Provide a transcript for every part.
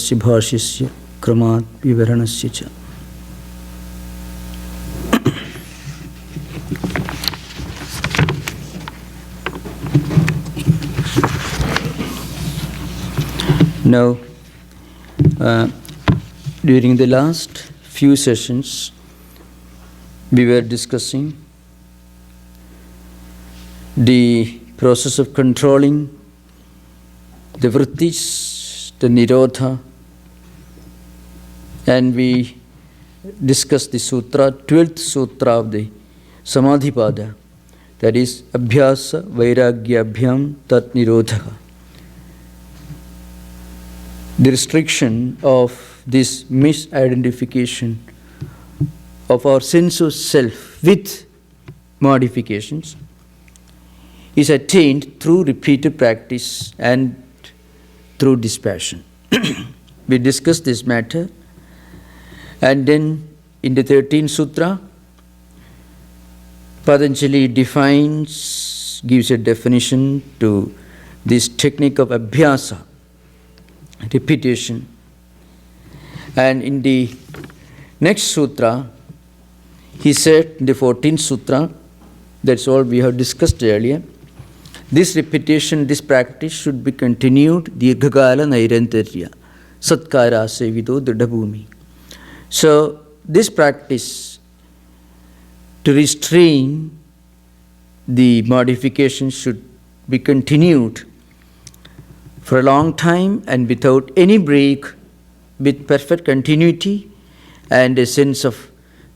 Tasya bhashyasya kramat vivaranasya cha. Now, during the last few sessions, we were discussing the process of controlling the vrittis, the Nirodha, and we discussed the sutra, 12th sutra of the Samadhipada, that is Abhyasa Vairagya Abhyam Tat Nirodha. The restriction of this misidentification of our sense of self with modifications is attained through repeated practice and through dispassion. We discussed this matter, and then in the 13th sutra, Patanjali defines, gives a definition to this technique of abhyasa, repetition. And in the next sutra, he said, in the 14th sutra, that's all we have discussed earlier, this repetition, this practice should be continued, dirghakala nairantarya, satkara sevido dridhabhumi. So, this practice to restrain the modifications should be continued for a long time and without any break, with perfect continuity and a sense of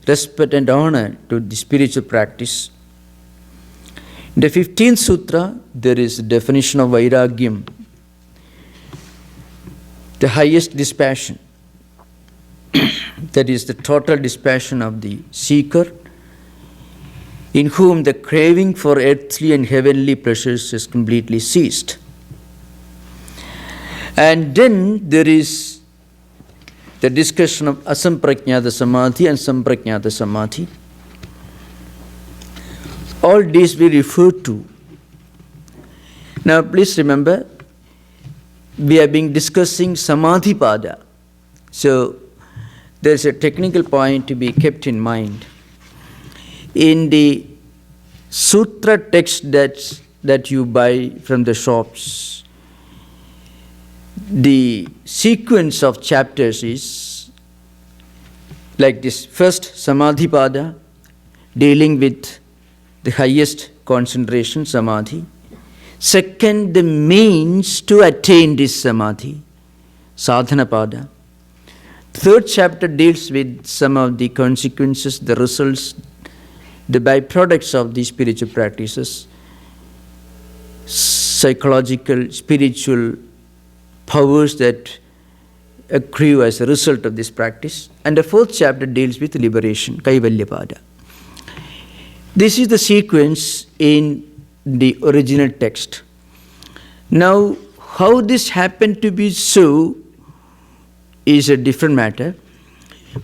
respect and honor to the spiritual practice. In the 15th sutra, there is a definition of Vairagyam, the highest dispassion. That is the total dispassion of the seeker, in whom the craving for earthly and heavenly pleasures is completely ceased. And then there is the discussion of asampragnata samadhi and sampragnata samadhi. All these we refer to. Now please remember, we have been discussing samadhipada. So there is a technical point to be kept in mind. In the sutra text that you buy from the shops, the sequence of chapters is like this. First, Samadhipada, dealing with the highest concentration, Samadhi. Second, the means to attain this Samadhi, Sadhanapada. Third chapter deals with some of the consequences, the results, the byproducts of these spiritual practices, psychological, spiritual powers that accrue as a result of this practice. And the fourth chapter deals with liberation, Kaivalyapada. This is the sequence in the original text. Now, how this happened to be so is a different matter.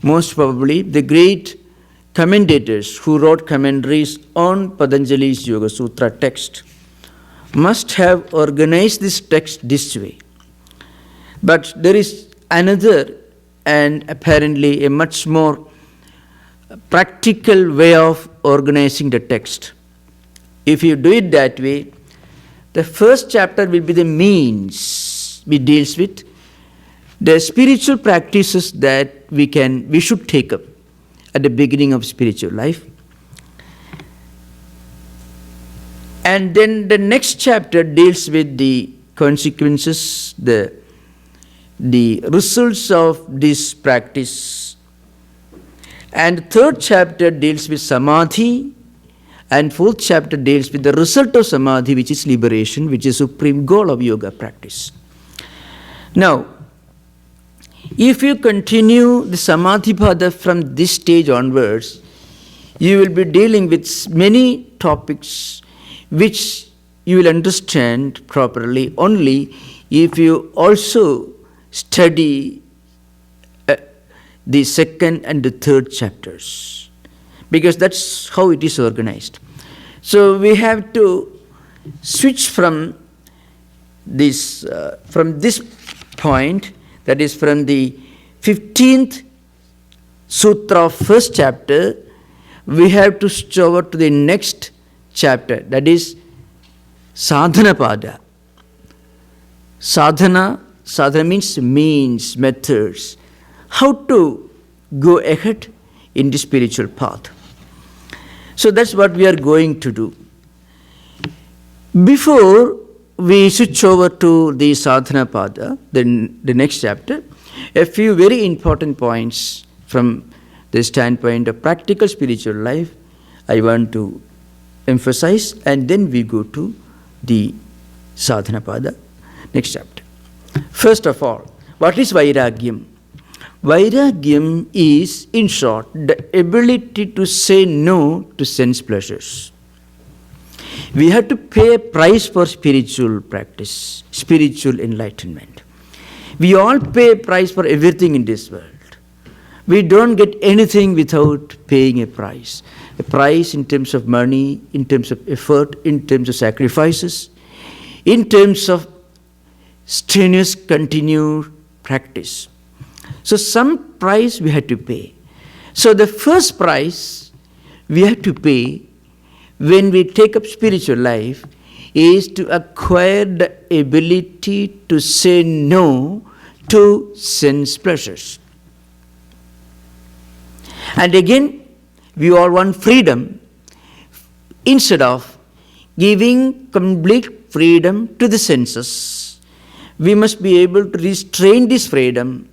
Most probably, the great commentators who wrote commentaries on Patanjali's Yoga Sutra text must have organized this text this way. But there is another and apparently a much more practical way of organizing the text. If you do it that way, the first chapter will be the means which deals with the spiritual practices that we should take up at the beginning of spiritual life. And then the next chapter deals with the consequences, the results of this practice. And third chapter deals with Samadhi, and fourth chapter deals with the result of Samadhi, which is liberation, which is supreme goal of yoga practice. Now, if you continue the Samadhipada from this stage onwards, you will be dealing with many topics which you will understand properly only if you also study the second and the third chapters, because that's how it is organized. So we have to switch from this point. that is from the 15th Sutra of first chapter, we have to switch over to the next chapter, that is Sadhana Pada. Sadhana means, methods, how to go ahead in the spiritual path. So that's what we are going to do. Before we switch over to the Sadhana Pada, the next chapter, a few very important points from the standpoint of practical spiritual life I want to emphasize, and then we go to the Sadhana Pada, next chapter. First of all, what is Vairagyam? Vairagyam is, in short, the ability to say no to sense pleasures. We have to pay a price for spiritual practice, spiritual enlightenment. We all pay a price for everything in this world. We don't get anything without paying a price. A price in terms of money, in terms of effort, in terms of sacrifices, in terms of strenuous, continued practice. So some price we have to pay. So the first price we have to pay when we take up spiritual life is to acquire the ability to say no to sense pleasures. And again, we all want freedom. Instead of giving complete freedom to the senses, we must be able to restrain this freedom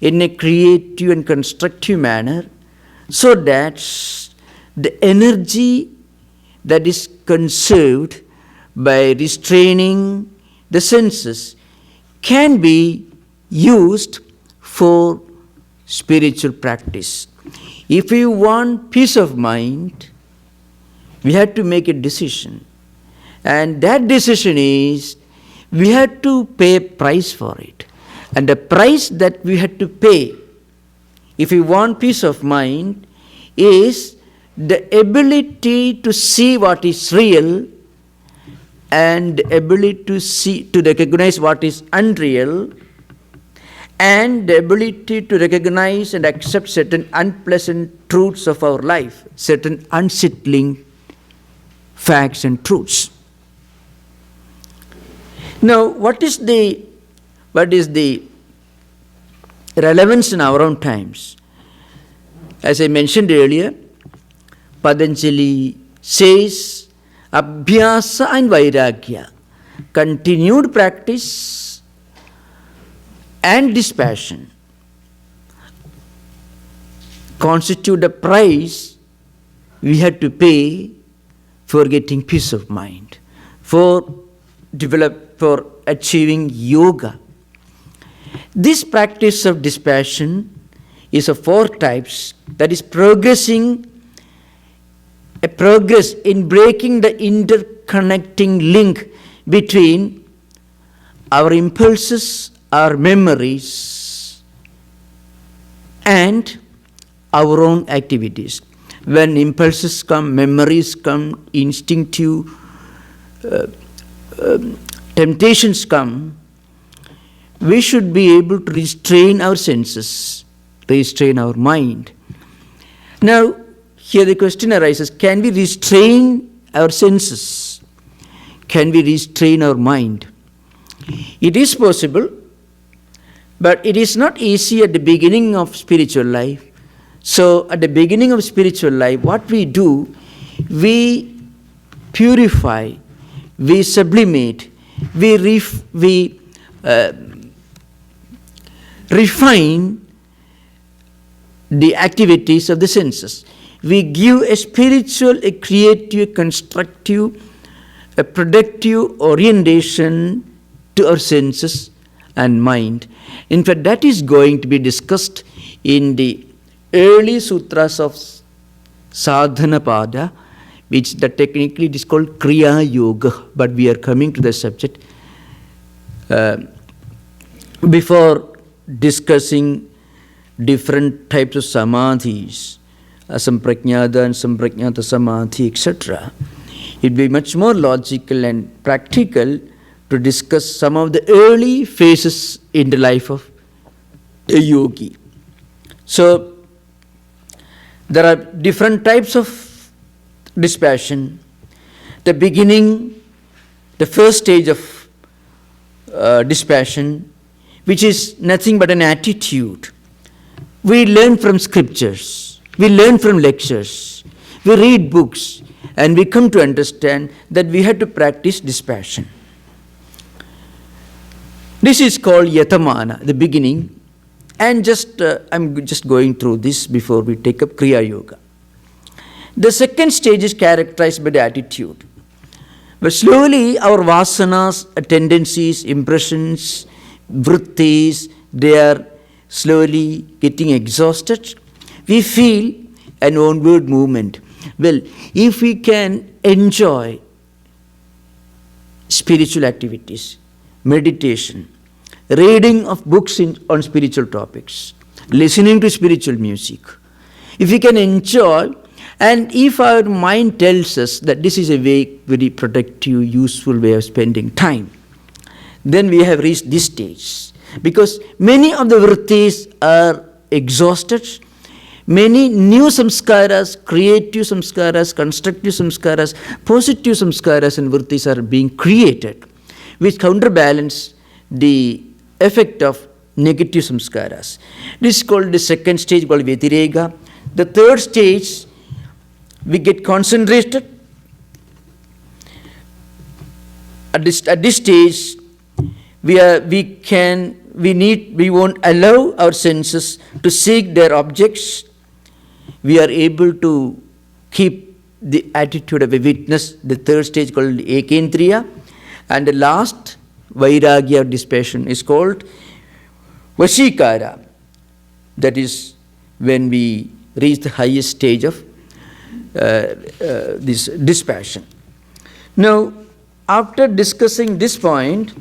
in a creative and constructive manner, so that the energy that is conserved by restraining the senses can be used for spiritual practice. If we want peace of mind, we have to make a decision. And that decision is, we have to pay a price for it. And the price that we have to pay, if we want peace of mind, is the ability to see what is real and the ability to recognize what is unreal, and the ability to recognize and accept certain unpleasant truths of our life, certain unsettling facts and truths. Now, what is the relevance in our own times? As I mentioned earlier, Patanjali says, Abhyasa and Vairagya, continued practice and dispassion, constitute the price we had to pay for getting peace of mind, for achieving yoga. This practice of dispassion is of four types, that is progress in breaking the interconnecting link between our impulses, our memories, and our own activities. When impulses come, memories come, instinctive temptations come, we should be able to restrain our senses, restrain our mind. Now, here the question arises, can we restrain our senses? Can we restrain our mind? It is possible, but it is not easy at the beginning of spiritual life. So, at the beginning of spiritual life, what we do, we purify, we sublimate, we refine the activities of the senses. We give a spiritual, a creative, constructive, a productive orientation to our senses and mind. In fact, that is going to be discussed in the early sutras of Sadhana Pada, which technically it is called Kriya Yoga, but we are coming to the subject. Before discussing different types of samadhis, asampragnata and sampragnata samadhi, etc., it would be much more logical and practical to discuss some of the early phases in the life of a yogi. So, there are different types of dispassion. The beginning, the first stage of dispassion, which is nothing but an attitude. We learn from scriptures, we learn from lectures, we read books, and we come to understand that we have to practice dispassion. This is called yatamana, the beginning. And I'm just going through this before we take up Kriya Yoga. The second stage is characterized by the attitude. But slowly our vasanas, tendencies, impressions, vrittis, they are slowly getting exhausted. We feel an onward movement. Well, if we can enjoy spiritual activities, meditation, reading of books on spiritual topics, listening to spiritual music, if we can enjoy, and if our mind tells us that this is a very productive, useful way of spending time, then we have reached this stage. Because many of the vrittis are exhausted, many new samskaras, creative samskaras, constructive samskaras, positive samskaras and vrittis are being created, which counterbalance the effect of negative samskaras. This is called the second stage, called Vairagya. The third stage, we get concentrated. At this stage, we won't allow our senses to seek their objects. We are able to keep the attitude of a witness. The third stage called Ekendriya. And the last Vairagya of dispassion is called Vashikara. That is when we reach the highest stage of this dispassion. Now, after discussing this point,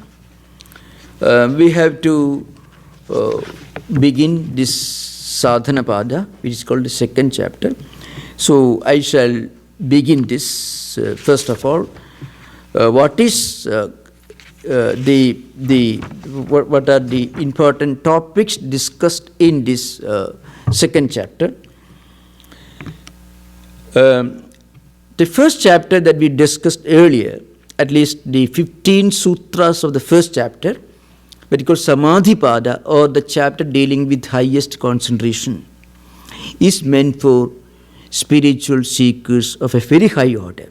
we have to begin this sadhana pada, which is called the second chapter. So, I shall begin this first of all. What is what are the important topics discussed in this second chapter? The first chapter that we discussed earlier, at least the 15 sutras of the first chapter, what is called Samadhi Pada, or the chapter dealing with highest concentration, is meant for spiritual seekers of a very high order,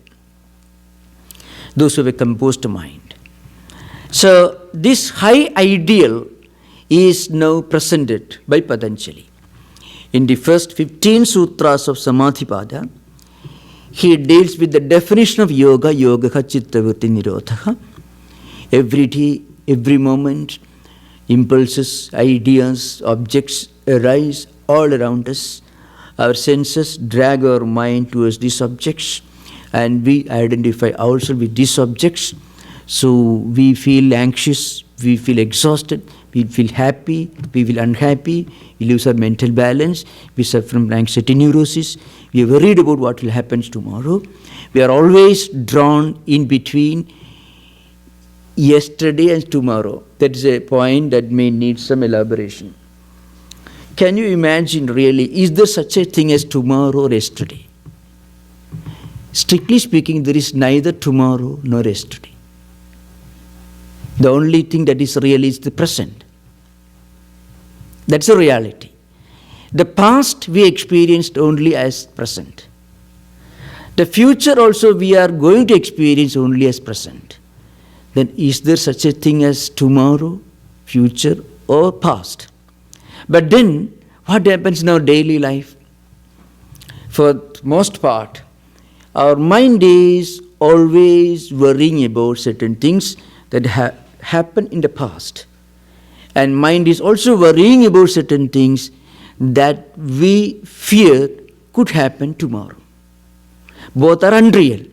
those who have a composed mind. So this high ideal is now presented by Patanjali. In the first 15 sutras of Samadhi Pada, he deals with the definition of yoga, yogaha chittavritti nirodha. Every day, every moment, impulses, ideas, objects arise all around us. Our senses drag our mind towards these objects, and we identify ourselves with these objects. So we feel anxious, we feel exhausted, we feel happy, we feel unhappy, we lose our mental balance, we suffer from anxiety neurosis, we are worried about what will happen tomorrow. We are always drawn in between yesterday and tomorrow. That is a point that may need some elaboration. Can you imagine really, is there such a thing as tomorrow or yesterday? Strictly speaking, there is neither tomorrow nor yesterday. The only thing that is real is the present. That's a reality. The past we experienced only as present. The future also we are going to experience only as present. Then is there such a thing as tomorrow, future, or past? But then, what happens in our daily life? For the most part, our mind is always worrying about certain things that happened in the past. And mind is also worrying about certain things that we fear could happen tomorrow. Both are unreal.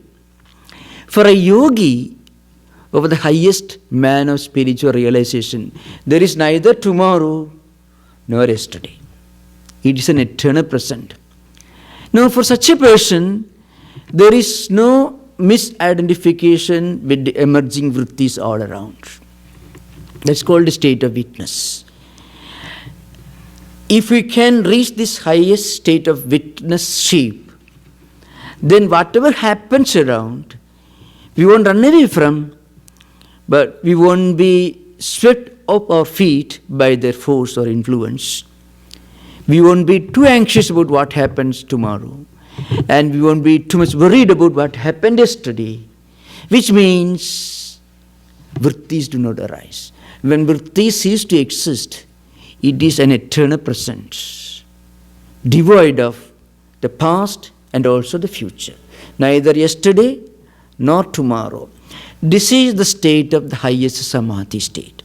For a yogi, over the highest man of spiritual realization, there is neither tomorrow nor yesterday. It is an eternal present. Now, for such a person, there is no misidentification with the emerging vrittis all around. That's called the state of witness. If we can reach this highest state of witness-ship, then whatever happens around, we won't run away from, but we won't be swept off our feet by their force or influence. We won't be too anxious about what happens tomorrow, and we won't be too much worried about what happened yesterday, which means vrittis do not arise. When vrittis cease to exist, it is an eternal presence, devoid of the past and also the future, neither yesterday nor tomorrow. This is the state of the highest samadhi state.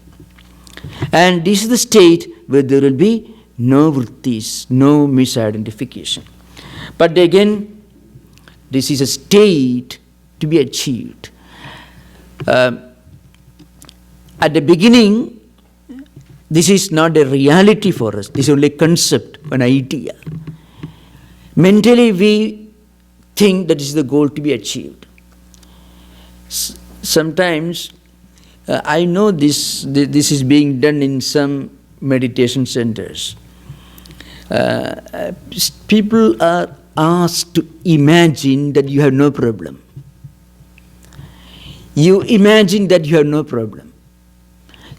And this is the state where there will be no vrittis, no misidentification. But again, this is a state to be achieved. At the beginning, this is not a reality for us. This is only a concept, an idea. Mentally, we think that is the goal to be achieved. Sometimes, I know this is being done in some meditation centers. People are asked to imagine that you have no problem. You imagine that you have no problem.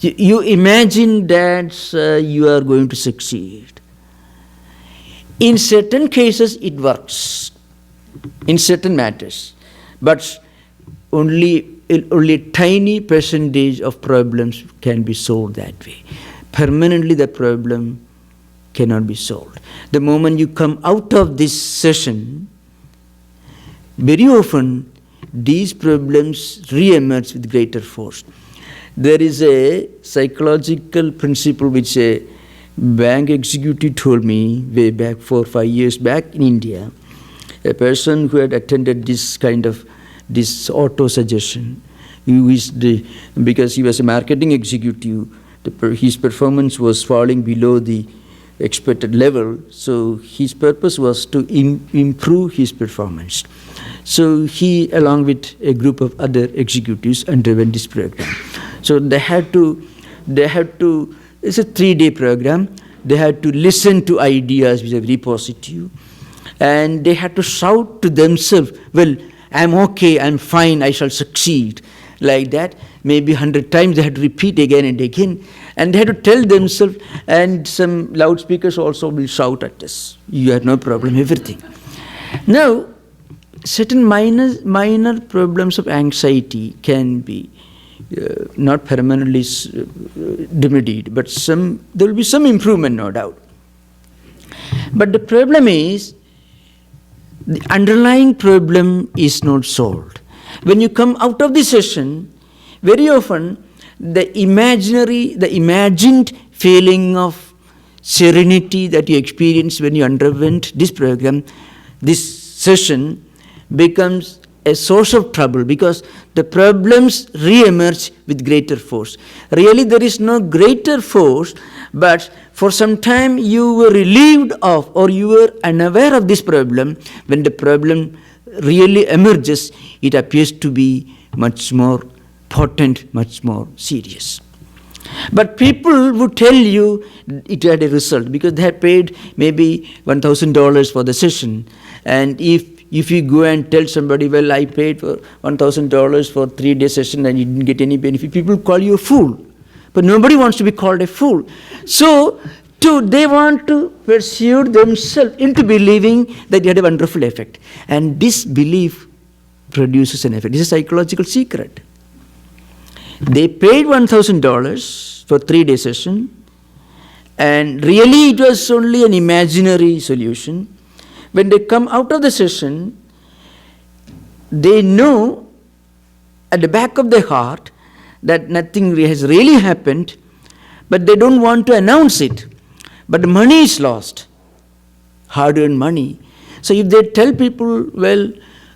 You imagine that you are going to succeed. In certain cases, it works. In certain matters. But only a tiny percentage of problems can be solved that way. Permanently, the problem cannot be solved. The moment you come out of this session, very often these problems re-emerge with greater force. There is a psychological principle which a bank executive told me way back 4 or 5 years back in India. A person who had attended this kind of auto-suggestion, because he was a marketing executive, his performance was falling below the expected level, so his purpose was to improve his performance. So he, along with a group of other executives, underwent this program. So they had to, it's a 3-day program, they had to listen to ideas which are very positive, and they had to shout to themselves, well, I'm okay, I'm fine, I shall succeed. Like that, maybe 100 times they had to repeat again and again. And they had to tell themselves, and some loudspeakers also will shout at us, you have no problem, everything. Now, certain minor problems of anxiety can be not permanently remedied, but there will be some improvement, no doubt. But the problem is, the underlying problem is not solved. When you come out of the session, very often the imagined feeling of serenity that you experienced when you underwent this program, this session, becomes a source of trouble because the problems re-emerge with greater force. Really, there is no greater force, but for some time you were relieved of, or you were unaware of this problem. When the problem really emerges, it appears to be much more potent, much more serious. But people would tell you it had a result because they had paid maybe $1,000 for the session. And if you go and tell somebody, well, I paid for $1,000 for 3-day session and you didn't get any benefit, people call you a fool. But nobody wants to be called a fool. So they want to persuade themselves into believing that they had a wonderful effect. And this belief produces an effect. This is a psychological secret. They paid $1,000 for 3-day session, and really it was only an imaginary solution. When they come out of the session, they know at the back of their heart that nothing has really happened, but they don't want to announce it. But the money is lost, hard-earned money. So if they tell people, well,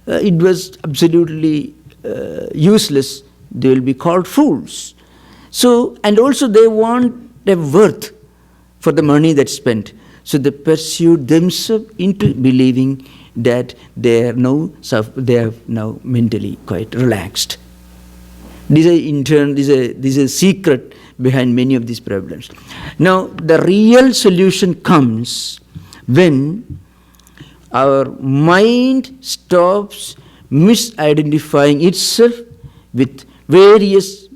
it was absolutely useless, they will be called fools. So, and also they want a worth for the money that's spent. So they pursue themselves into believing that they are now mentally quite relaxed. This is a secret behind many of these problems. Now, the real solution comes when our mind stops misidentifying itself with various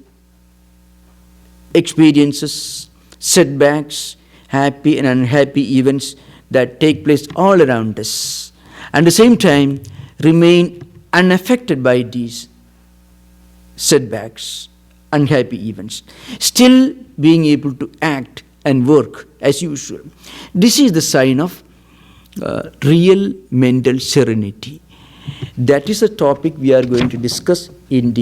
experiences, setbacks, happy and unhappy events that take place all around us, and at the same time remain unaffected by these setbacks, unhappy events, still being able to act and work as usual. This is the sign of real mental serenity. That is a topic we are going to discuss in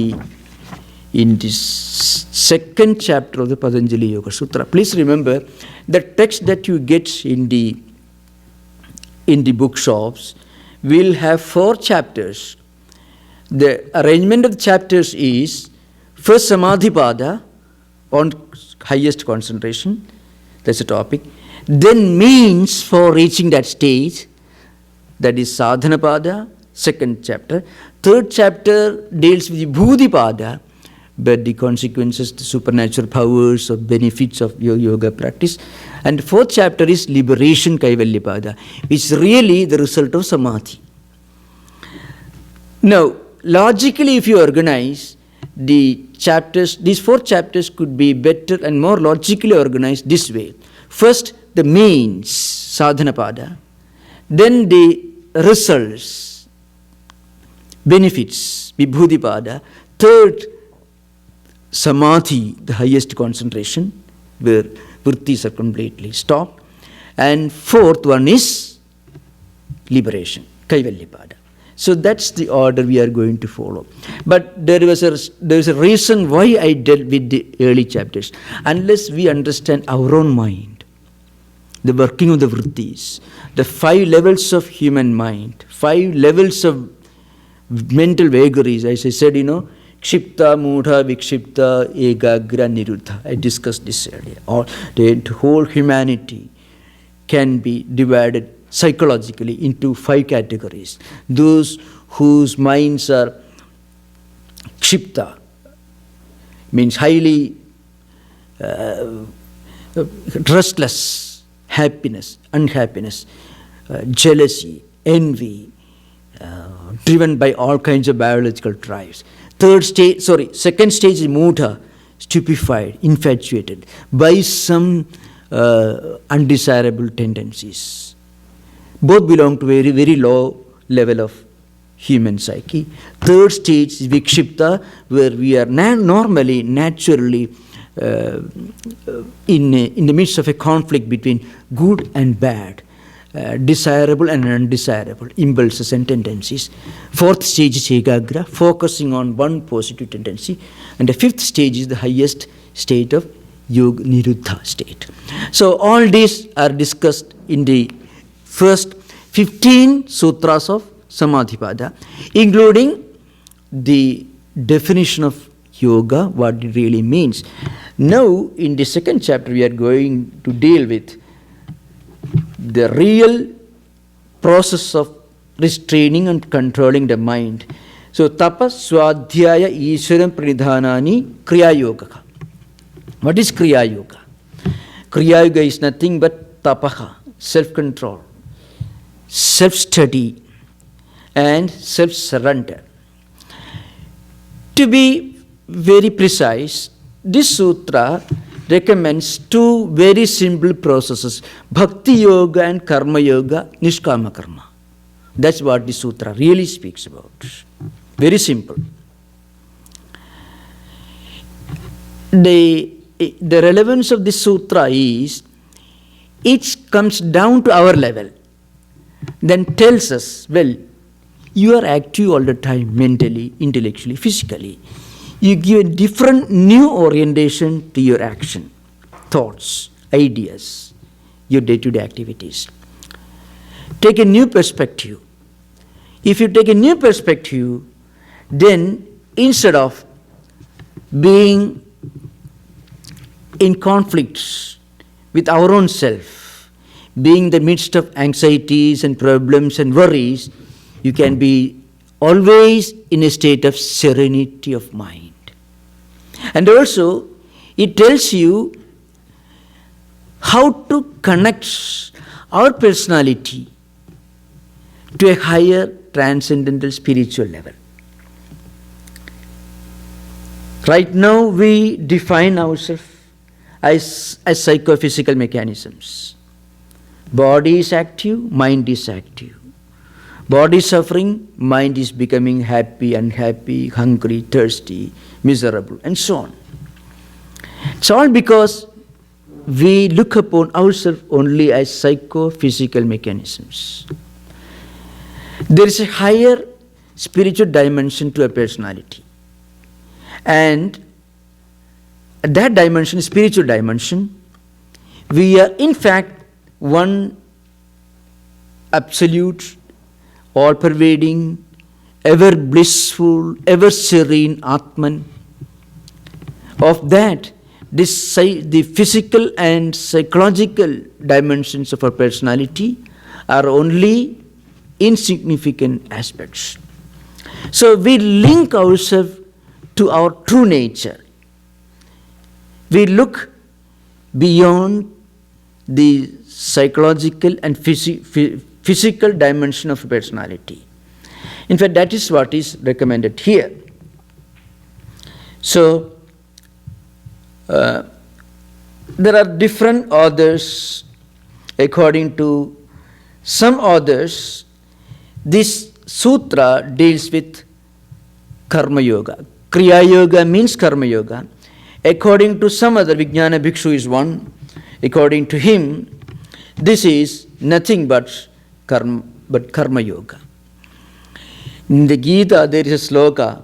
this second chapter of the Patanjali Yoga Sutra. Please remember, the text that you get in the bookshops will have 4 chapters. The arrangement of the chapters is first Samadhipada, on highest concentration, that's a topic. Then means for reaching that stage, that is Sadhanapada, second chapter. Third chapter deals with Vibhudipada, but the consequences, the supernatural powers or benefits of your yoga practice. And fourth chapter is liberation, Kaivalyapada, which is really the result of Samadhi. Now, logically, if you organize the chapters, these 4 chapters could be better and more logically organized this way. First, the means, Sadhanapada. Then the results, benefits, Vibhudipada. Third, Samadhi, the highest concentration, where vrittis are completely stopped. And fourth one is liberation, Kaivalyapada. So that's the order we are going to follow. But there is a reason why I dealt with the early chapters. Unless we understand our own mind, the working of the vrittis, the 5 levels of human mind, 5 levels of mental vagaries, as I said, Kshipta, Mudha, Vikshipta, Ekagra, Nirodha. I discussed this earlier. The whole humanity can be divided psychologically into 5 categories. Those whose minds are Kshipta, means highly restless, happiness, unhappiness, jealousy, envy, driven by all kinds of biological drives. Second stage is Mudha, stupefied, infatuated by some undesirable tendencies. Both belong to a very, very low level of human psyche. Third stage is Vikshipta, where we are naturally in the midst of a conflict between good and bad, desirable and undesirable, impulses and tendencies. Fourth stage is Ekagra, focusing on one positive tendency. And the fifth stage is the highest state of Yoga Nirodha state. So all these are discussed in the first 15 sutras of Samadhipada, including the definition of yoga, what it really means. Now, in the second chapter, we are going to deal with the real process of restraining and controlling the mind. So, Tapah, Svadhyaya, Ishvara-pranidhana, Kriya Yoga. What is Kriya Yoga? Kriya Yoga is nothing but Tapah, self-control, self-study, and self-surrender. To be very precise, this sutra recommends 2 very simple processes: Bhakti Yoga and Karma Yoga, Nishkama Karma. That's what the sutra really speaks about. Very simple. The relevance of this sutra is, it comes down to our level, then tells us, well, you are active all the time, mentally, intellectually, physically. You give a different new orientation to your action, thoughts, ideas, your day-to-day activities. Take a new perspective. If you take a new perspective, then instead of being in conflicts with our own self, being in the midst of anxieties and problems and worries, you can be always in a state of serenity of mind. And also, it tells you how to connect our personality to a higher transcendental spiritual level. Right now, we define ourselves as psychophysical mechanisms. Body is active, mind is active. Body is suffering, mind is becoming happy, unhappy, hungry, thirsty, miserable, and so on. It's all because we look upon ourselves only as psychophysical mechanisms. There is a higher spiritual dimension to a personality. And that dimension, spiritual dimension, we are in fact one absolute, all-pervading, ever blissful, ever serene Atman. Of that, the physical and psychological dimensions of our personality are only insignificant aspects. So we link ourselves to our true nature. We look beyond the psychological and physical dimension of personality. In fact, that is what is recommended here. So, there are different authors. According to some authors, this sutra deals with karma yoga. Kriya Yoga means karma yoga. According to some other, Vijnana Bhikshu is one. According to him, this is nothing but karma yoga. In the Gita, there is a sloka,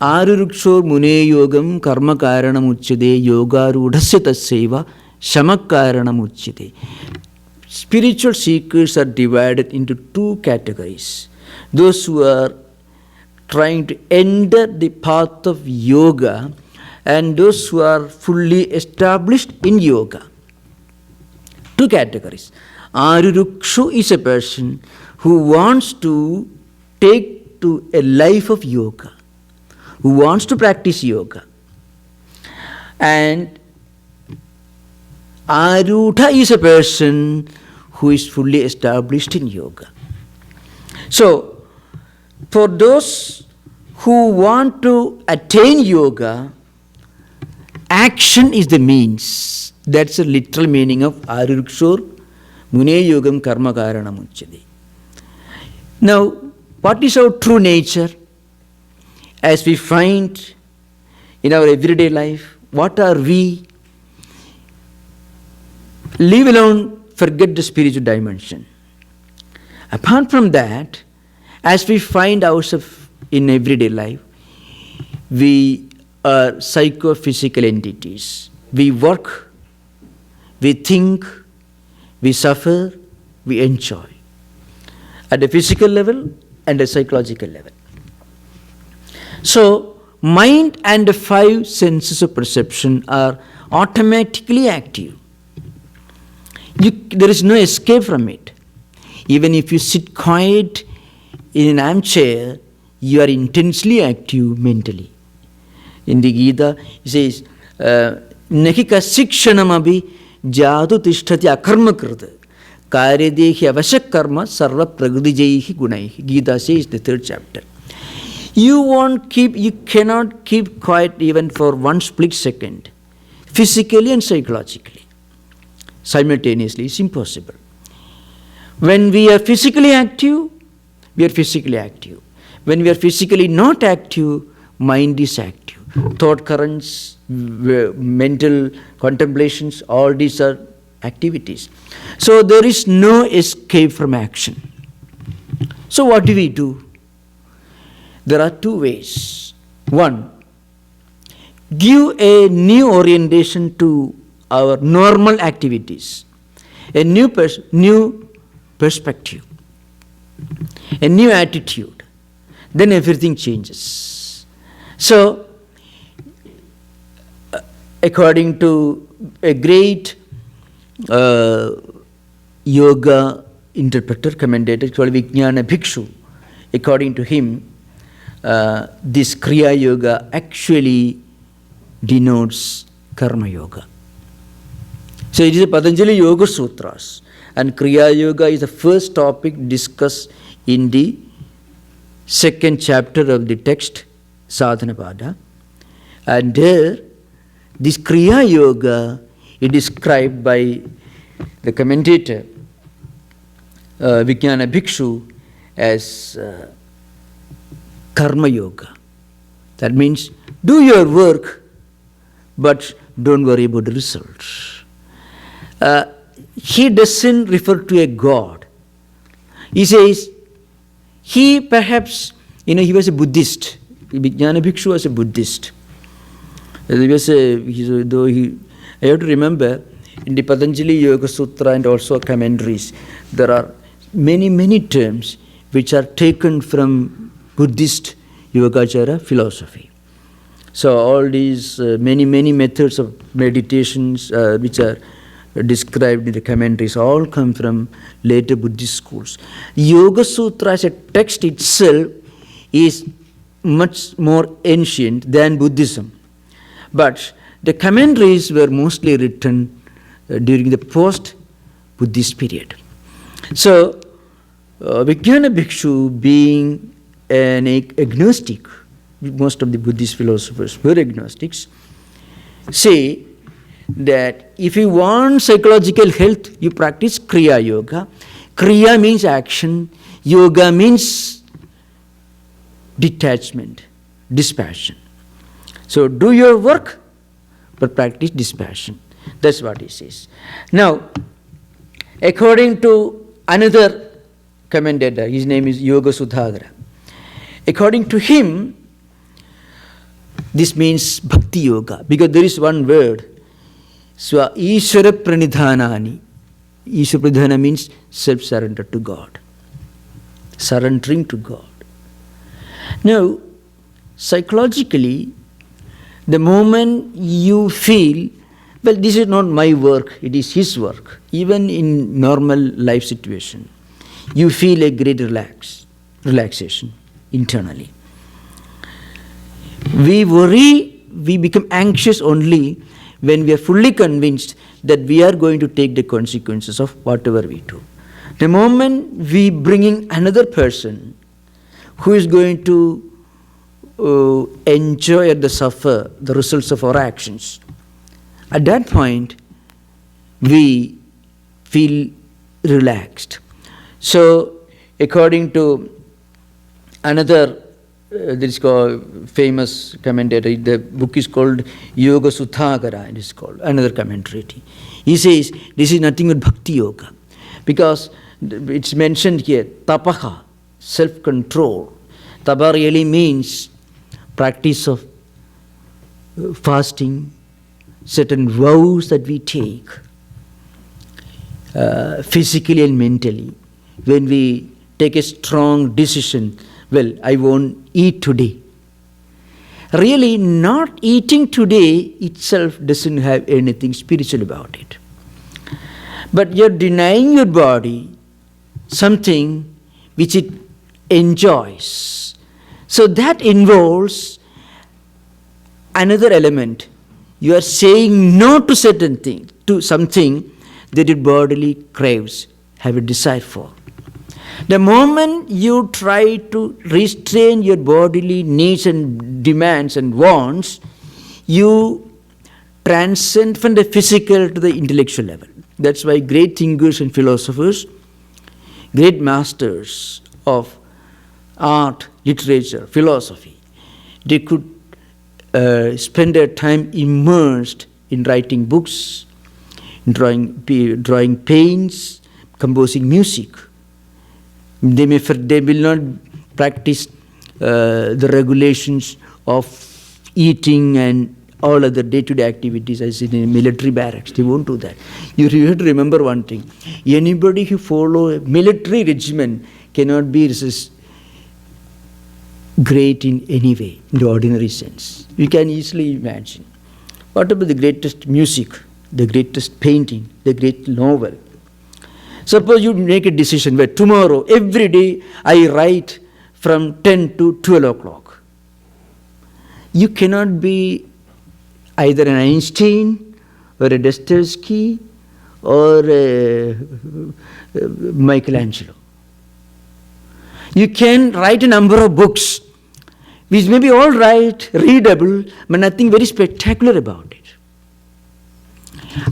Arurukshor mune yogam karma karanam uchyate yoga rudhasya tasseva shamak karanam uchyate. Spiritual seekers are divided into two categories. Those who are trying to enter the path of yoga and those who are fully established in yoga. Two categories. Arurukshu is a person who wants to take to a life of yoga, who wants to practice yoga. And Arudha is a person who is fully established in yoga. So, for those who want to attain yoga, action is the means. That's the literal meaning of Arurukshor Mune Yogam Karma Karanam Uchyate. Now, what is our true nature? As we find in our everyday life, what are we? Leave alone, forget the spiritual dimension. Apart from that, as we find ourselves in everyday life, we are psychophysical entities. We work, we think, we suffer, we enjoy. At a physical level and a psychological level. So, mind and the five senses of perception are automatically active. There is no escape from it. Even if you sit quiet in an armchair, you are intensely active mentally. In the Gita, it says, Nahika sikshanamabi jadu tishtati akarma krita karyadehi avashak karma sarva pragadijaihi gunaihi. Gita says the 3rd chapter. You cannot keep quiet even for one split second, physically and psychologically. Simultaneously, it's impossible. When we are physically active, we are physically active. When we are physically not active, mind is active. Thought currents, mental contemplations, all these are activities. So there is no escape from action. So what do we do? There are two ways. One, give a new orientation to our normal activities, a new perspective, a new attitude. Then everything changes. So, according to a great yoga interpreter, commentator called Vijnana Bhikshu, according to him, this Kriya Yoga actually denotes Karma Yoga. So it is a Patanjali Yoga Sutras, and Kriya Yoga is the first topic discussed in the second chapter of the text, Sadhanapada. And there, this Kriya Yoga is described by the commentator, Vijnana Bhikshu, as Karma Yoga. That means do your work, but don't worry about the results. He doesn't refer to a God. He says, he perhaps, he was a Buddhist. Vijnana Bhikshu was a Buddhist. I have to remember, in the Patanjali Yoga Sutra and also commentaries, there are many, many terms which are taken from Buddhist Yogacara philosophy. So all these many, many methods of meditations which are described in the commentaries all come from later Buddhist schools. Yoga Sutra as a text itself is much more ancient than Buddhism. But the commentaries were mostly written during the post-Buddhist period. So, Vijnana Bhikshu, being an agnostic, most of the Buddhist philosophers were agnostics, say that if you want psychological health, you practice Kriya Yoga. Kriya means action, Yoga means detachment, dispassion. So do your work, but practice dispassion. That's what he says. Now, according to another commentator, his name is Yoga Sudhagara. According to him, this means Bhakti Yoga, because there is one word, Ishvara-pranidhana. Ishvara-pranidhana means self-surrender to God, surrendering to God. Now, psychologically, the moment you feel, well, this is not my work, it is his work, even in normal life situation, you feel a great relaxation internally. We worry, we become anxious only when we are fully convinced that we are going to take the consequences of whatever we do. The moment we bring in another person who is going to enjoy or suffer the results of our actions, at that point we feel relaxed. So, according to another this is called famous commentator, the book is called Yoga Sudhagara, it is called, another commentary. He says this is nothing but Bhakti Yoga, because it's mentioned here, Tapah, self-control. Tapah really means practice of fasting, certain vows that we take, physically and mentally. When we take a strong decision, well, I won't eat today. Really, not eating today itself doesn't have anything spiritual about it. But you're denying your body something which it enjoys. So that involves another element. You are saying no to certain thing, to something that your bodily craves, have a desire for. The moment you try to restrain your bodily needs and demands and wants, you transcend from the physical to the intellectual level. That's why great thinkers and philosophers, great masters of art, literature, philosophy, they could spend their time immersed in writing books, drawing paints, composing music. They will not practice the regulations of eating and all other day-to-day activities as in a military barracks. They won't do that. You have to remember one thing. Anybody who follows a military regimen cannot be great in any way, in the ordinary sense. You can easily imagine. What about the greatest music, the greatest painting, the great novel? Suppose you make a decision where tomorrow, every day, I write from 10 to 12 o'clock. You cannot be either an Einstein or a Dostoevsky or a Michelangelo. You can write a number of books which may be all right, readable, but nothing very spectacular about it.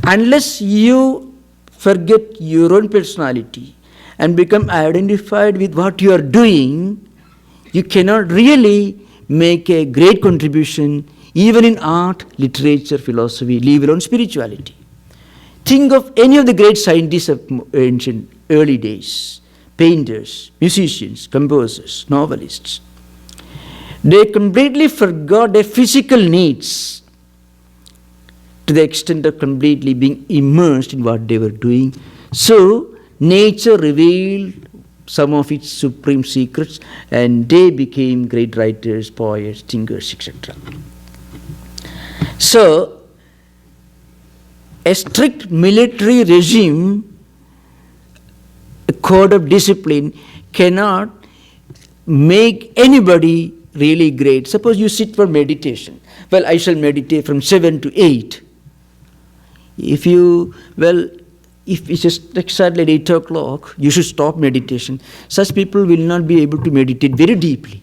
Unless you forget your own personality and become identified with what you are doing, you cannot really make a great contribution even in art, literature, philosophy, leave alone spirituality. Think of any of the great scientists of ancient early days, painters, musicians, composers, novelists. They completely forgot their physical needs to the extent of completely being immersed in what they were doing. So, nature revealed some of its supreme secrets and they became great writers, poets, thinkers, etc. So, a strict military regime, a code of discipline cannot make anybody really great. Suppose you sit for meditation. Well, I shall meditate from 7 to 8. If it's just exactly at 8 o'clock, you should stop meditation. Such people will not be able to meditate very deeply.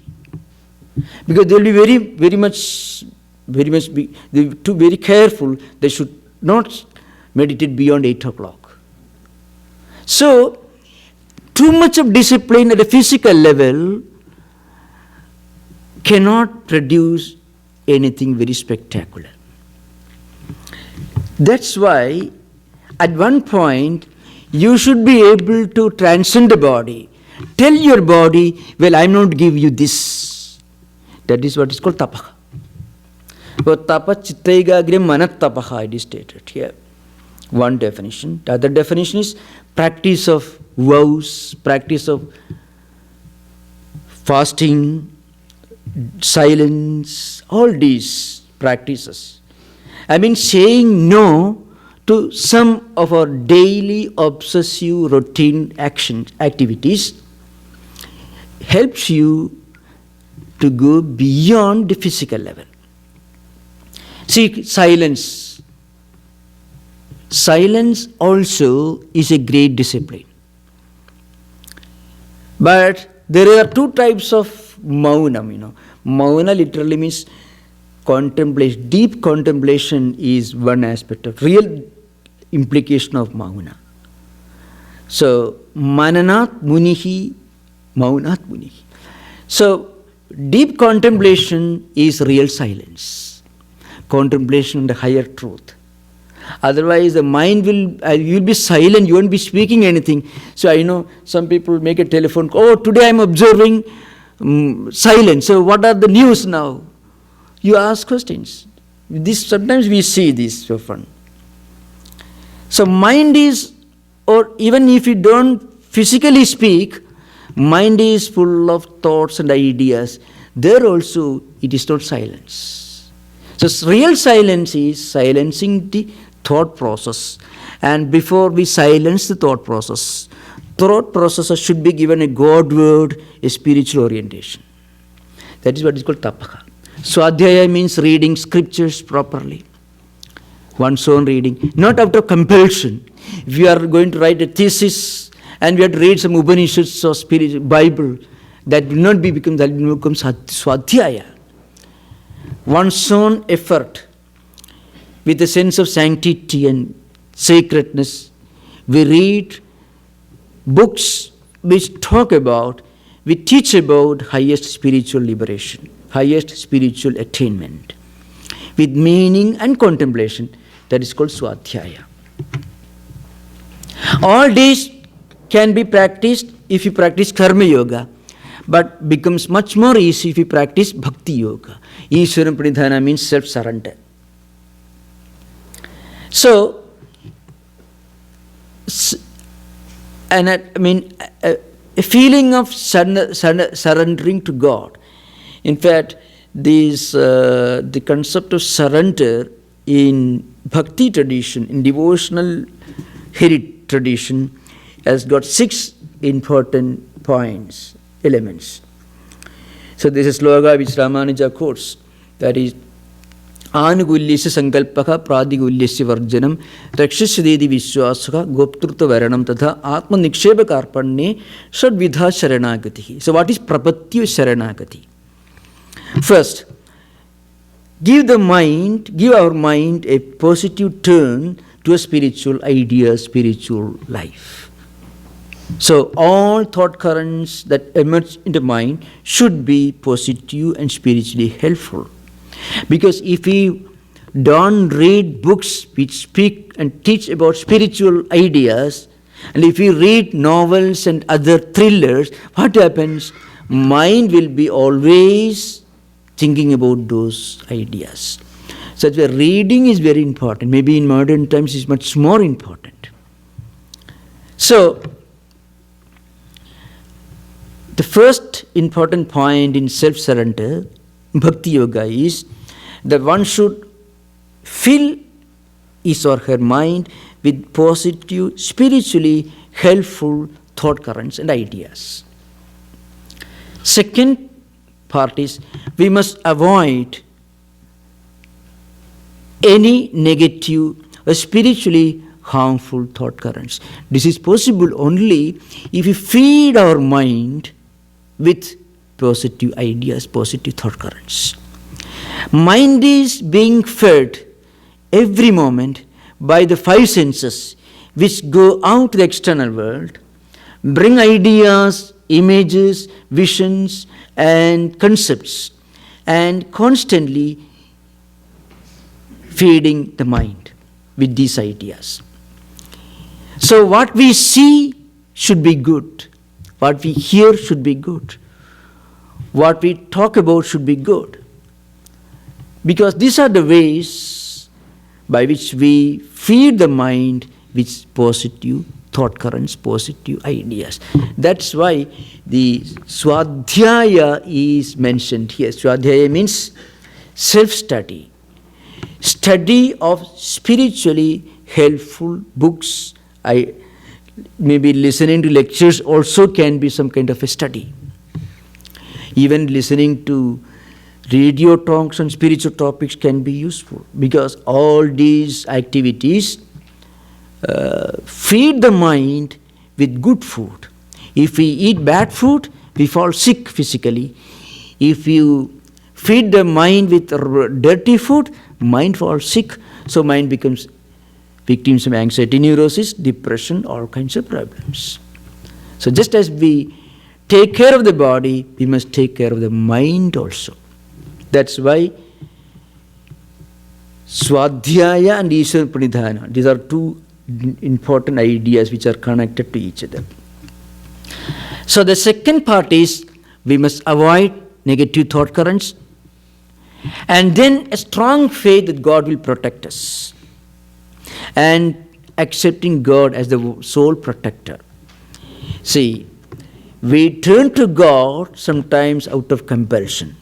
Because they will be very much very careful. They should not meditate beyond 8 o'clock. So, too much of discipline at a physical level cannot produce anything very spectacular. That's why at one point you should be able to transcend the body. Tell your body, well, I'm not give you this. That is what is called Tapah. But Tapah chittaigagram manat Tapah, it is stated here. One definition. The other definition is practice of vows, practice of fasting, silence, all these practices. I mean, saying no to some of our daily obsessive routine activities helps you to go beyond the physical level. See, silence. Silence also is a great discipline. But there are two types of maunam, Mauna literally means contemplation. Deep contemplation is one aspect of real implication of mauna. So, mananat munihi, maunat munihi. So, deep contemplation is real silence. Contemplation on the higher truth. Otherwise, the mind you'll be silent, you won't be speaking anything. So, I know some people make a telephone call, oh, today I'm observing silence. So, what are the news now? You ask questions. Sometimes we see this for fun. So, mind is, or even if you don't physically speak, mind is full of thoughts and ideas. There also, it is not silence. So, real silence is silencing the thought process. And before we silence the thought processes should be given a God word, a spiritual orientation. That is what is called Tapah. Svadhyaya means reading scriptures properly. One's own reading, not out of compulsion. If you are going to write a thesis and we have to read some Upanishads or spiritual Bible, that will not become Svadhyaya. One's own effort with a sense of sanctity and sacredness. We read books which teach about highest spiritual liberation, highest spiritual attainment, with meaning and contemplation. That is called Svadhyaya. All these can be practiced if you practice Karma Yoga, but becomes much more easy if you practice Bhakti Yoga. Ishvara-pranidhana means self-surrender. So, a feeling of surrendering to God. In fact, the concept of surrender in Bhakti tradition, in devotional heritage tradition, has got 6 important elements. So, this is sloga which Ramanuja quotes, that is, Anugulyasya sankalpaka pradigulyasya varjanam rakshasyadevi vishwasaka goptrutva varanam tatha atma niksheba karpanne shadvidha sharanagati. So what is prapatya sharanagati? First, give our mind a positive turn to a spiritual idea, spiritual life. So all thought currents that emerge in the mind should be positive and spiritually helpful. Because if we don't read books which speak and teach about spiritual ideas, and if we read novels and other thrillers, what happens? Mind will be always thinking about those ideas. So that's why reading is very important. Maybe in modern times it's much more important. So, the first important point in self-surrender, Bhakti Yoga, is that one should fill his or her mind with positive, spiritually helpful thought currents and ideas. Second part is we must avoid any negative or spiritually harmful thought currents. This is possible only if we feed our mind with positive ideas, positive thought currents. Mind is being fed every moment by the five senses which go out to the external world, bring ideas, images, visions and concepts, and constantly feeding the mind with these ideas. So what we see should be good. What we hear should be good. What we talk about should be good. Because these are the ways by which we feed the mind with positive thought currents, positive ideas. That's why the Svadhyaya is mentioned here. Svadhyaya means self-study. Study of spiritually helpful books. Maybe listening to lectures also can be some kind of a study. Even listening to radio talks on spiritual topics can be useful, because all these activities feed the mind with good food. If we eat bad food, we fall sick physically. If you feed the mind with dirty food, mind falls sick. So mind becomes victims of anxiety, neurosis, depression, all kinds of problems. So just as we take care of the body, we must take care of the mind also. That's why Svadhyaya and Ishvara-pranidhana, these are two important ideas which are connected to each other. So the second part is we must avoid negative thought currents, and then a strong faith that God will protect us, and accepting God as the sole protector. See, we turn to God sometimes out of compulsion,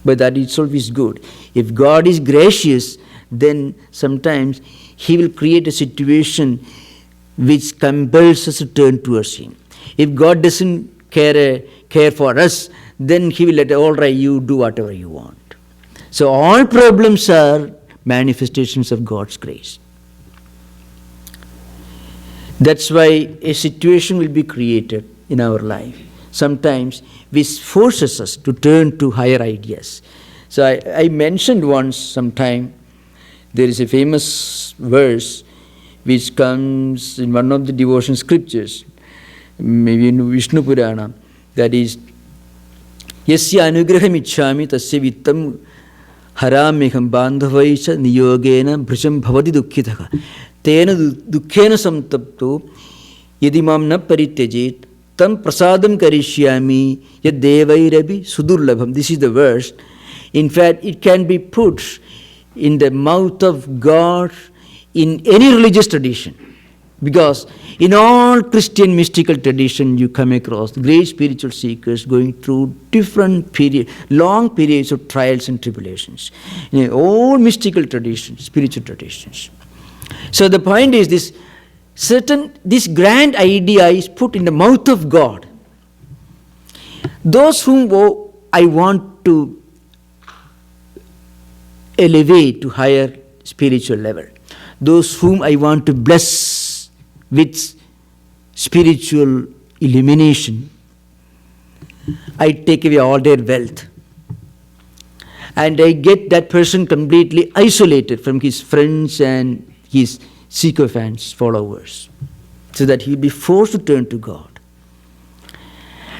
but that itself is good. If God is gracious, then sometimes He will create a situation which compels us to turn towards Him. If God doesn't care for us, then He will let, all right, you do whatever you want. So all problems are manifestations of God's grace. That's why a situation will be created in our life, sometimes which forces us to turn to higher ideas. So I mentioned once sometime, there is a famous verse which comes in one of the devotion scriptures, maybe in Vishnu Purana, that is, Yasya anugraham ichchami tasya vittam haramiham bandhavaicha niyogena bhrisham bhavati dukkhitaka tena dukkhena samtapto yadimam na parityajit tam prasadam karishyami yad devairabi sudurlabham. This is the verse. In fact, it can be put in the mouth of God in any religious tradition, because in all Christian mystical tradition you come across great spiritual seekers going through different long periods of trials and tribulations. In all mystical traditions, spiritual traditions. So the point is this grand idea is put in the mouth of God. Those whom I want to elevate to higher spiritual level. Those whom I want to bless with spiritual illumination, I take away all their wealth. And I get that person completely isolated from his friends and his sycophants, followers, so that he will be forced to turn to God.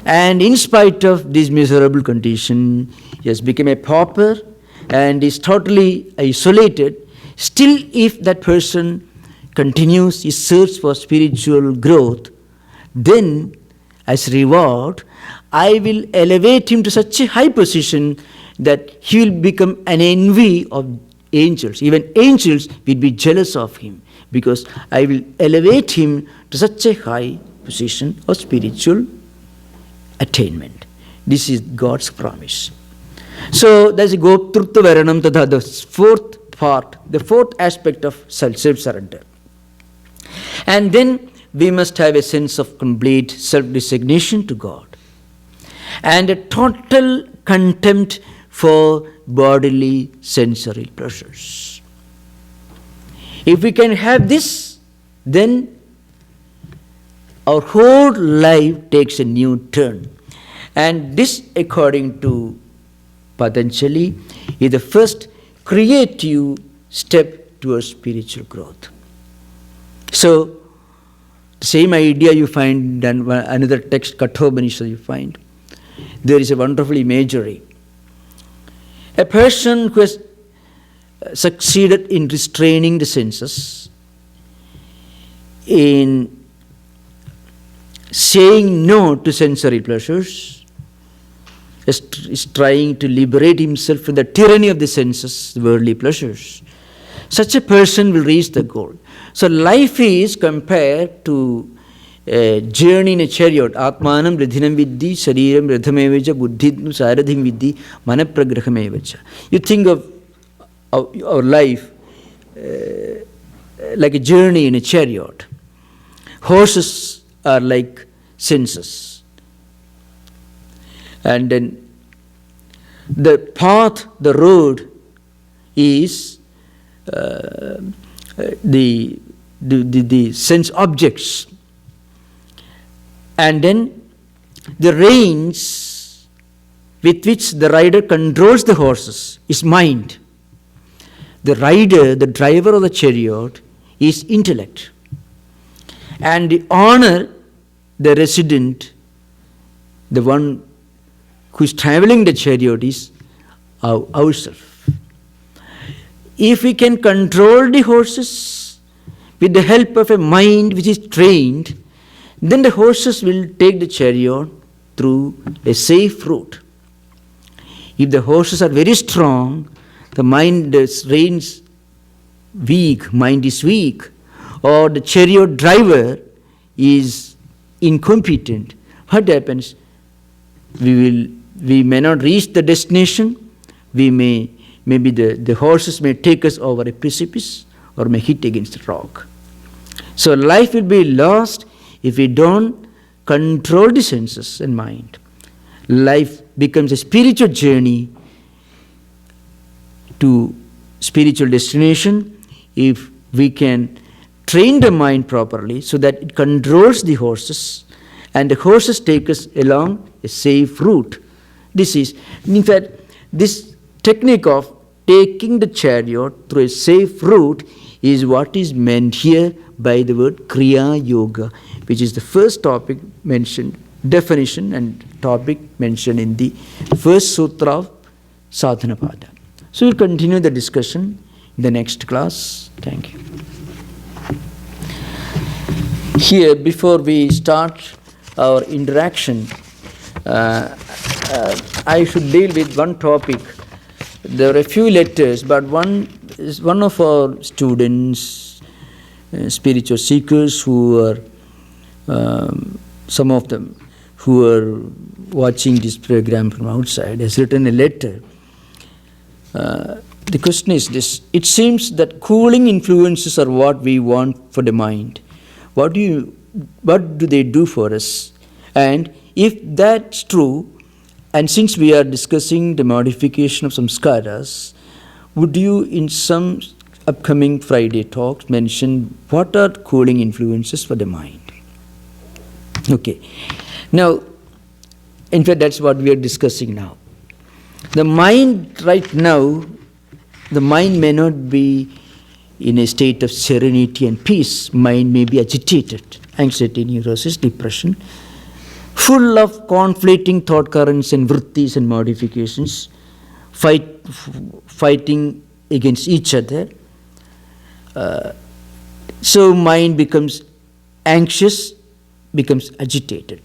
And in spite of this miserable condition, he has become a pauper and is totally isolated. Still, if that person continues his search for spiritual growth, then as reward, I will elevate him to such a high position that he will become an envy of angels. Even angels will be jealous of him, because I will elevate him to such a high position of spiritual attainment. This is God's promise. So there's a Goptrutva Varanam Tadha, the fourth part, the fourth aspect of self-surrender. And then we must have a sense of complete self-resignation to God and a total contempt for bodily sensory pleasures. If we can have this, then our whole life takes a new turn. And this, according to Patanjali, is the first creative step towards spiritual growth. So, the same idea you find in another text, Kathopanishad, you find. There is a wonderful imagery. A person who has succeeded in restraining the senses, in saying no to sensory pleasures, is trying to liberate himself from the tyranny of the senses, the worldly pleasures. Such a person will reach the goal. So life is compared to a journey in a chariot. Atmanam radhinam viddhi, shariram radhamevacha, buddhidnu saradhim viddhi, manapragrahamevacha. You think of our life like a journey in a chariot. Horses are like senses. And then the path, the road is the sense objects. And then the reins with which the rider controls the horses is mind. The rider, the driver of the chariot, is intellect. And the owner, the resident, the one who is traveling the chariot, is ourselves. If we can control the horses with the help of a mind which is trained, then the horses will take the chariot through a safe route. If the horses are very strong, the mind, the reins weak, mind is weak, or the chariot driver is incompetent, what happens? We may not reach the destination. Maybe the horses may take us over a precipice or may hit against a rock. So life will be lost if we don't control the senses and mind. Life becomes a spiritual journey to spiritual destination if we can train the mind properly so that it controls the horses and the horses take us along a safe route. This is, in fact, this technique of taking the chariot through a safe route is what is meant here by the word Kriya Yoga, which is the first topic mentioned, definition and topic mentioned in the first sutra of Sadhanapada. So we'll continue the discussion in the next class. Thank you. Here, before we start our interaction, I should deal with one topic. There are a few letters, but one of our students, spiritual seekers who are, some of them who are watching this program from outside, has written a letter. The question is this: it seems that cooling influences are what we want for the mind. What do they do for us? And if that's true, and since we are discussing the modification of samskaras, would you in some upcoming Friday talks mention what are cooling influences for the mind? Okay. Now, in fact, that's what we are discussing now. The mind right now, the mind may not be in a state of serenity and peace. Mind may be agitated, anxiety, neurosis, depression, full of conflicting thought currents and vrittis and modifications, fighting against each other. So mind becomes anxious, becomes agitated.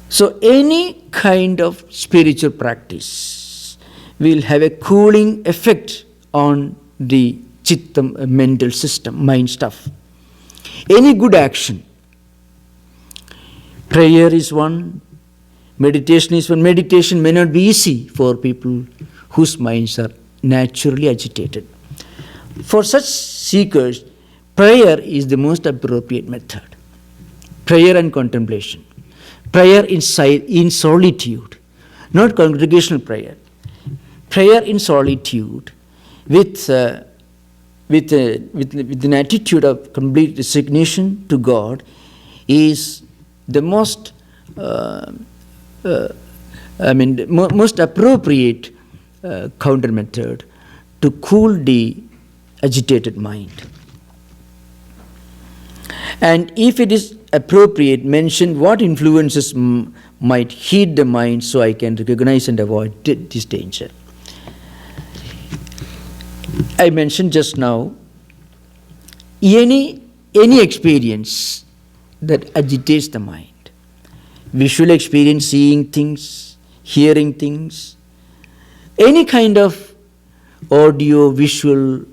So any kind of spiritual practice will have a cooling effect on the chittam, mental system, mind stuff. Any good action, prayer is one, meditation is one. Meditation may not be easy for people whose minds are naturally agitated. For such seekers, prayer is the most appropriate method. Prayer and contemplation. Prayer in solitude, not congregational prayer. Prayer in solitude with an attitude of complete resignation to God is the most most appropriate counter method to cool the agitated mind. And if it is appropriate, mention what influences might heat the mind so I can recognize and avoid this danger. I mentioned just now, any experience that agitates the mind, visual experience, seeing things, hearing things, any kind of audio, visual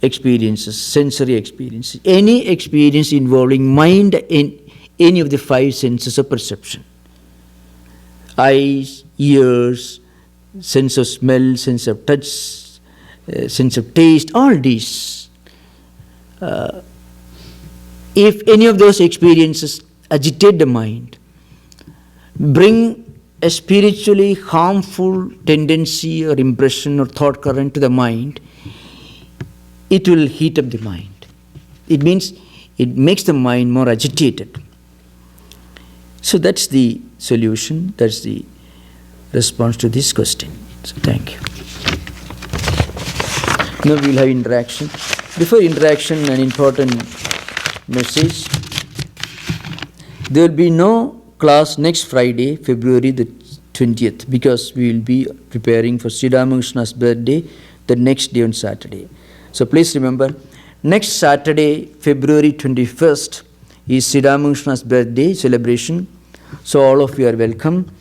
experiences, sensory experiences, any experience involving mind in any of the five senses of perception, eyes, ears, sense of smell, sense of touch, sense of taste, all these. If any of those experiences agitate the mind, bring a spiritually harmful tendency or impression or thought current to the mind, it will heat up the mind. It means it makes the mind more agitated. So that's the solution, that's the response to this question. So thank you. Now we will have interaction. Before interaction, an important message. There will be no class next Friday, February the 20th, because we will be preparing for Sri Ramakrishna's birthday the next day on Saturday. So please remember, next Saturday, February 21st, is Sri Ramakrishna's birthday celebration. So all of you are welcome.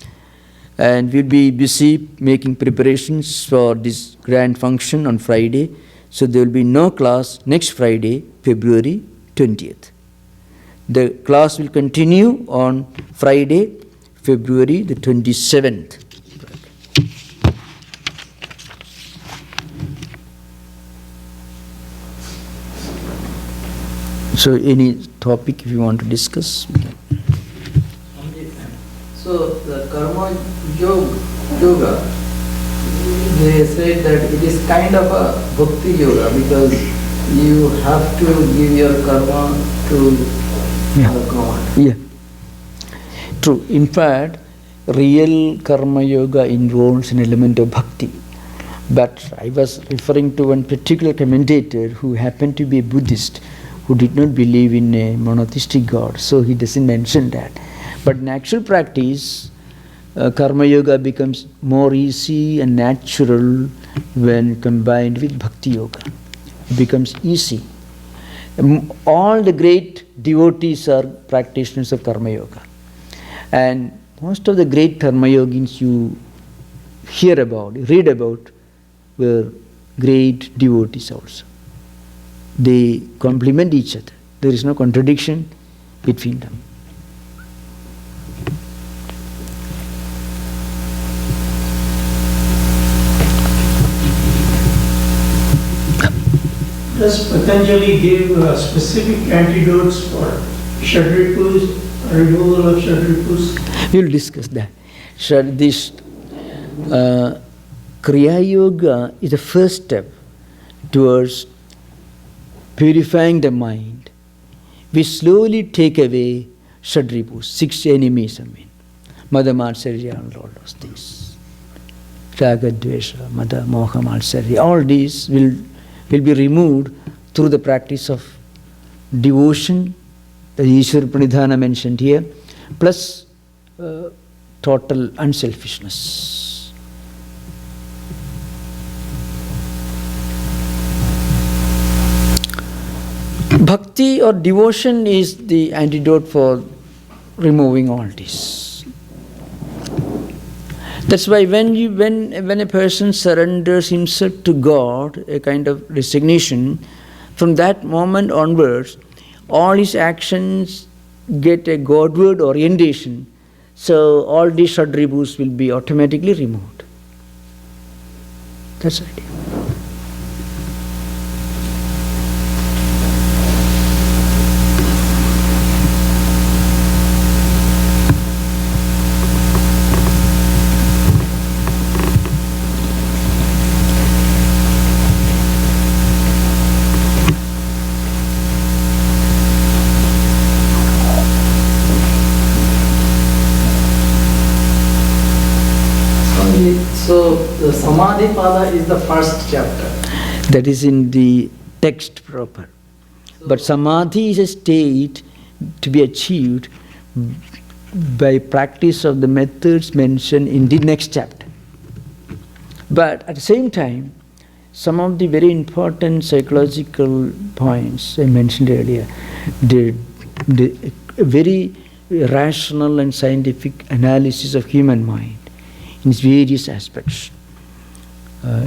And we'll be busy making preparations for this grand function on Friday. So there will be no class next Friday, February 20th. The class will continue on Friday, February the 27th. So any topic if you want to discuss? So the karma yoga, they said that it is kind of a bhakti yoga because you have to give your karma to God. Yeah. True. In fact, real karma yoga involves an element of bhakti. But I was referring to one particular commentator who happened to be a Buddhist who did not believe in a monotheistic God, so he doesn't mention that. But in actual practice, karma yoga becomes more easy and natural when combined with bhakti yoga. It becomes easy. All the great devotees are practitioners of karma yoga. And most of the great karma yogins you hear about, read about, were great devotees also. They complement each other. There is no contradiction between them. Does Patanjali give specific antidotes for Shadripus, removal of Shadripus? We will discuss that. Kriya Yoga is the first step towards purifying the mind. We slowly take away Shadripus, 6 enemies, Mada, Matsarya, and all those things. Raga, Dvesha, Mada, Moha, Matsarya, all these will be removed through the practice of devotion, the Ishvara-pranidhana mentioned here, plus total unselfishness. Bhakti or devotion is the antidote for removing all this. That's why when a person surrenders himself to God, a kind of resignation, from that moment onwards, all his actions get a Godward orientation. So all these Shadribhus will be automatically removed. That's the idea. So the Samadhi Pada is the first chapter. That is in the text proper. But Samadhi is a state to be achieved by practice of the methods mentioned in the next chapter. But at the same time, some of the very important psychological points I mentioned earlier, the very rational and scientific analysis of human mind in its various aspects,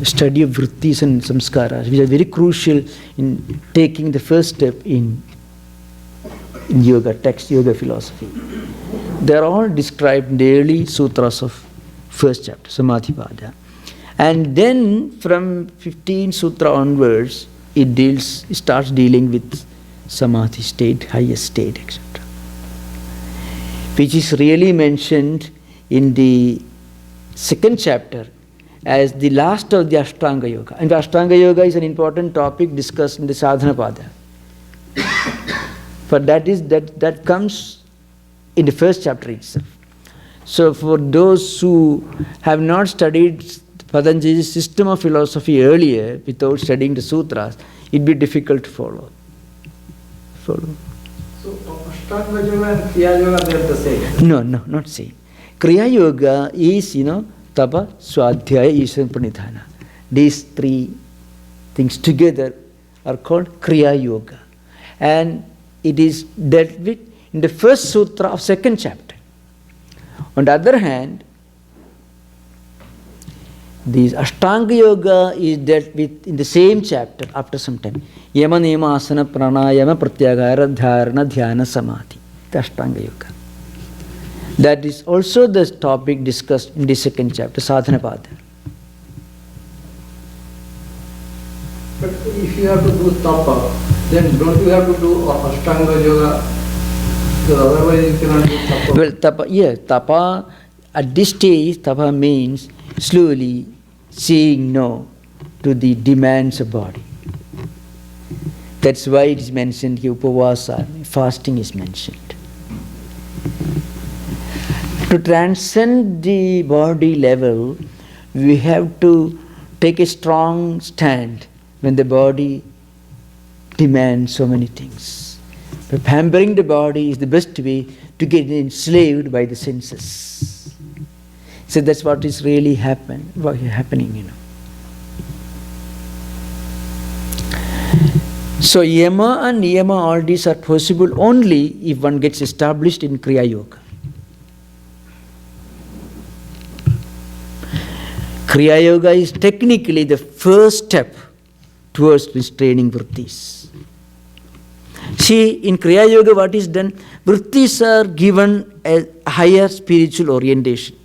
study of vrittis and samskaras, which are very crucial in taking the first step in yoga text, yoga philosophy. They are all described in the early sutras of first chapter, Samadhipada. And then from 15 sutra onwards, it starts dealing with samadhi state, highest state, etc., which is really mentioned in the second chapter as the last of the Ashtanga Yoga. And Ashtanga Yoga is an important topic discussed in the Sadhana Pada. But that comes in the first chapter itself. So for those who have not studied Patanjali's system of philosophy earlier without studying the sutras, it would be difficult to follow. So Ashtanga Yoga and Kriya Yoga, they are the same? No, not same. Kriya Yoga is, Tapah, Svadhyaya, Ishvara-pranidhana. These 3 things together are called Kriya Yoga. And it is dealt with in the first sutra of second chapter. On the other hand, this Ashtanga Yoga is dealt with in the same chapter after some time. Yama, Niyama, Asana, Pranayama, Pratyahara, Dharana, Dhyana, Samadhi. The Ashtanga Yoga. That is also the topic discussed in the second chapter, Sadhana Pada. But if you have to do Tapah, then don't you have to do Ashtanga Yoga? Because otherwise you cannot do Tapah. Well, Tapah, at this stage, Tapah means slowly saying no to the demands of body. That's why it is mentioned here, Upavasa, fasting is mentioned. To transcend the body level, we have to take a strong stand when the body demands so many things. But pampering the body is the best way to get enslaved by the senses. So that's what is really happening, So Yama and Niyama, all these are possible only if one gets established in Kriya Yoga. Kriya Yoga is technically the first step towards restraining vrittis. See, in Kriya Yoga what is done? Vrittis are given a higher spiritual orientation.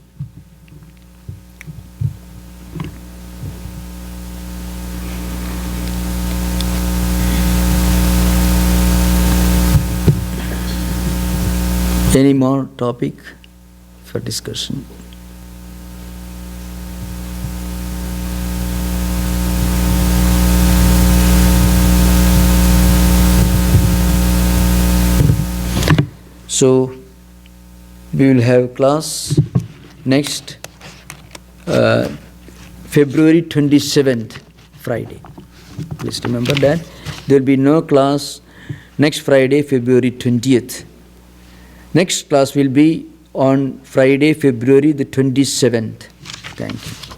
Any more topic for discussion? So we will have class next February 27th, Friday. Please remember that. There will be no class next Friday, February 20th. Next class will be on Friday, February the 27th. Thank you.